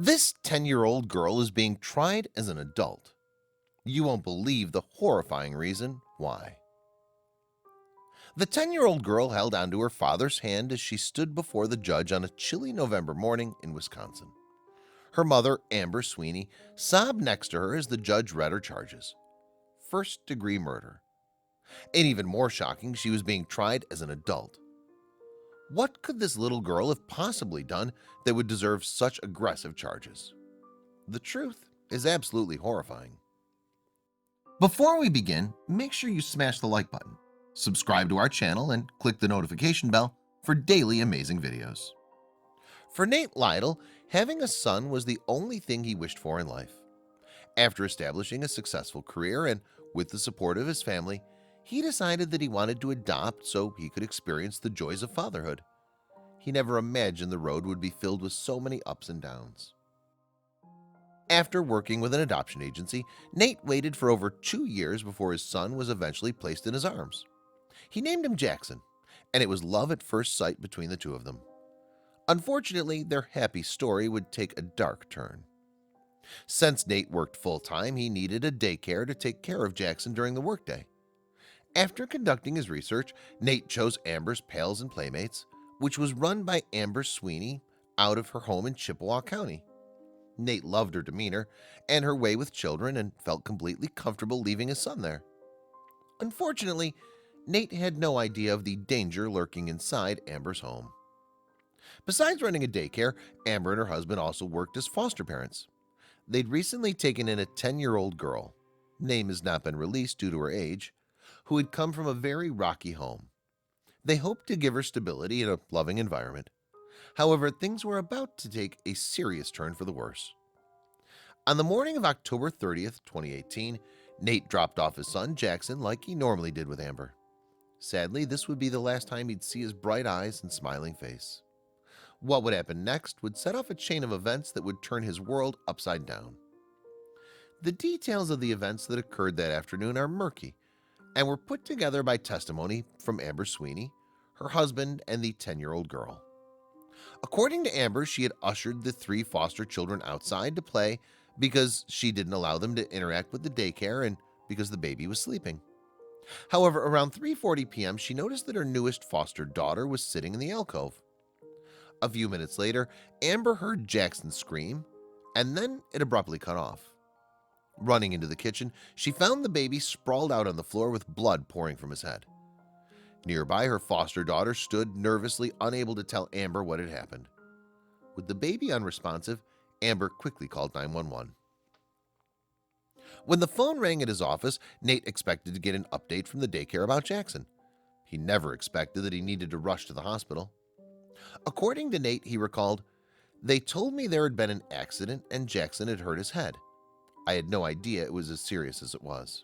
This 10-year-old girl is being tried as an adult. You won't believe the horrifying reason why. The 10-year-old girl held onto her father's hand as she stood before the judge on a chilly November morning in Wisconsin. Her mother, Amber Sweeney, sobbed next to her as the judge read her charges. First-degree murder. And even more shocking, she was being tried as an adult. What could this little girl have possibly done that would deserve such aggressive charges? The truth is absolutely horrifying. Before we begin, make sure you smash the like button, subscribe to our channel, and click the notification bell for daily amazing videos. For Nate Lytle, having a son was the only thing he wished for in life. After establishing a successful career and with the support of his family, he decided that he wanted to adopt so he could experience the joys of fatherhood. He never imagined the road would be filled with so many ups and downs. After working with an adoption agency, Nate waited for over 2 years before his son was eventually placed in his arms. He named him Jackson, and it was love at first sight between the two of them. Unfortunately, their happy story would take a dark turn. Since Nate worked full-time, he needed a daycare to take care of Jackson during the workday. After conducting his research, Nate chose Amber's Pals and Playmates, which was run by Amber Sweeney out of her home in Chippewa County. Nate loved her demeanor and her way with children and felt completely comfortable leaving his son there. Unfortunately, Nate had no idea of the danger lurking inside Amber's home. Besides running a daycare, Amber and her husband also worked as foster parents. They'd recently taken in a 10-year-old girl, name has not been released due to her age, who had come from a very rocky home. They hoped to give her stability in a loving environment. However, things were about to take a serious turn for the worse. On the morning of October 30th, 2018, Nate dropped off his son Jackson like he normally did with Amber. Sadly, this would be the last time he'd see his bright eyes and smiling face. What would happen next would set off a chain of events that would turn his world upside down. The details of the events that occurred that afternoon are murky and were put together by testimony from Amber Sweeney, her husband, and the 10-year-old girl. According to Amber, she had ushered the 3 foster children outside to play because she didn't allow them to interact with the daycare and because the baby was sleeping. However, around 3:40 p.m., she noticed that her newest foster daughter was sitting in the alcove. A few minutes later, Amber heard Jackson scream, and then it abruptly cut off. Running into the kitchen, she found the baby sprawled out on the floor with blood pouring from his head. Nearby, her foster daughter stood nervously, unable to tell Amber what had happened. With the baby unresponsive, Amber quickly called 911. When the phone rang at his office, Nate expected to get an update from the daycare about Jackson. He never expected that he needed to rush to the hospital. According to Nate, he recalled, "They told me there had been an accident and Jackson had hurt his head. I had no idea it was as serious as it was."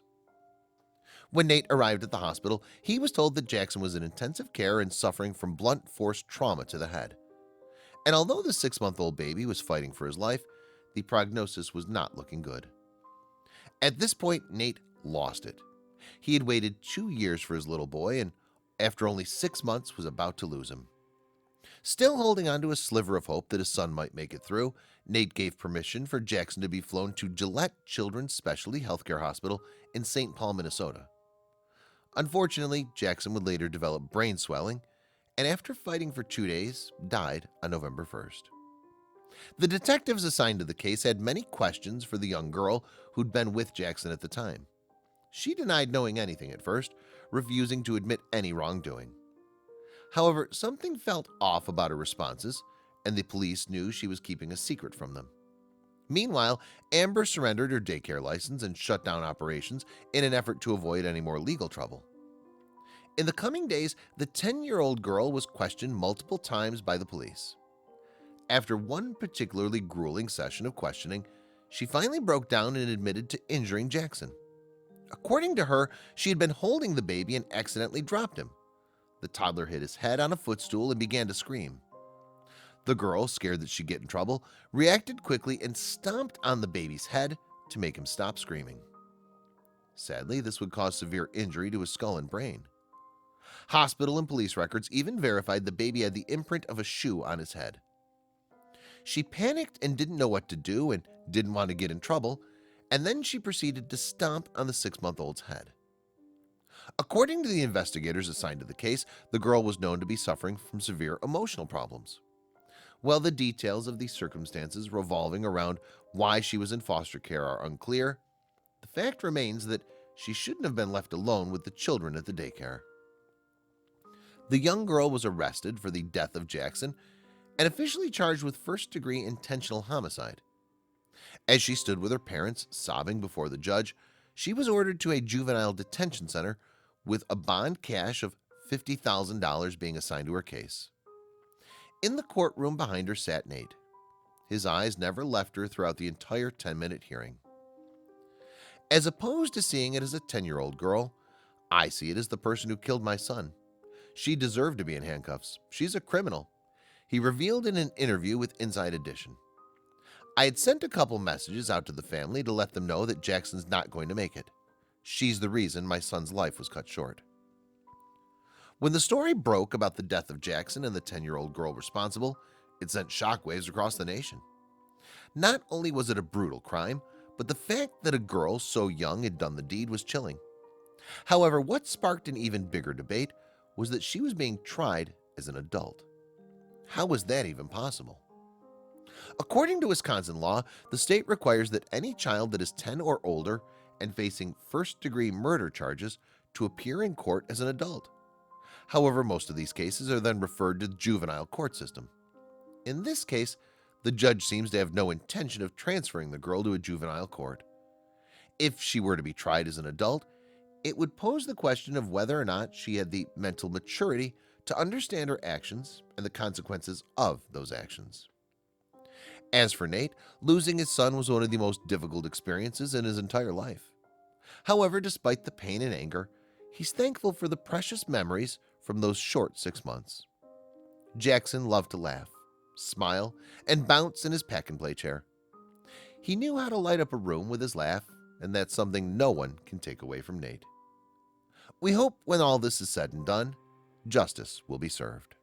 When Nate arrived at the hospital, he was told that Jackson was in intensive care and suffering from blunt force trauma to the head. And although the 6-month-old baby was fighting for his life, the prognosis was not looking good. At this point, Nate lost it. He had waited 2 years for his little boy and after only 6 months was about to lose him. Still holding on to a sliver of hope that his son might make it through, Nate gave permission for Jackson to be flown to Gillette Children's Specialty Healthcare Hospital in St. Paul, Minnesota. Unfortunately, Jackson would later develop brain swelling and after fighting for 2 days, died on November 1st. The detectives assigned to the case had many questions for the young girl who'd been with Jackson at the time. She denied knowing anything at first, refusing to admit any wrongdoing. However, something felt off about her responses, and the police knew she was keeping a secret from them. Meanwhile, Amber surrendered her daycare license and shut down operations in an effort to avoid any more legal trouble. In the coming days, the 10-year-old girl was questioned multiple times by the police. After one particularly grueling session of questioning, she finally broke down and admitted to injuring Jackson. According to her, she had been holding the baby and accidentally dropped him. The toddler hit his head on a footstool and began to scream. The girl, scared that she'd get in trouble, reacted quickly and stomped on the baby's head to make him stop screaming. Sadly, this would cause severe injury to his skull and brain. Hospital and police records even verified the baby had the imprint of a shoe on his head. She panicked and didn't know what to do and didn't want to get in trouble, and then she proceeded to stomp on the 6-month-old's head. According to the investigators assigned to the case, the girl was known to be suffering from severe emotional problems. While the details of these circumstances revolving around why she was in foster care are unclear, the fact remains that she shouldn't have been left alone with the children at the daycare. The young girl was arrested for the death of Jackson and officially charged with first-degree intentional homicide. As she stood with her parents sobbing before the judge, she was ordered to a juvenile detention center with a bond cash of $50,000 being assigned to her case. In the courtroom behind her sat Nate. His eyes never left her throughout the entire 10-minute hearing. As opposed to seeing it as a 10-year-old girl, I see it as the person who killed my son. She deserved to be in handcuffs. She's a criminal, he revealed in an interview with Inside Edition. I had sent a couple messages out to the family to let them know that Jackson's not going to make it. She's the reason my son's life was cut short. When the story broke about the death of Jackson and the 10-year-old girl responsible, it sent shockwaves across the nation. Not only was it a brutal crime, but the fact that a girl so young had done the deed was chilling. However, what sparked an even bigger debate was that she was being tried as an adult. How was that even possible? According to Wisconsin law, the state requires that any child that is 10 or older and facing first-degree murder charges to appear in court as an adult. However, most of these cases are then referred to the juvenile court system. In this case, the judge seems to have no intention of transferring the girl to a juvenile court. If she were to be tried as an adult, it would pose the question of whether or not she had the mental maturity to understand her actions and the consequences of those actions. As for Nate, losing his son was one of the most difficult experiences in his entire life. However, despite the pain and anger, he's thankful for the precious memories from those short 6 months. Jackson loved to laugh, smile, and bounce in his pack-and-play chair. He knew how to light up a room with his laugh, and that's something no one can take away from Nate. We hope when all this is said and done, justice will be served.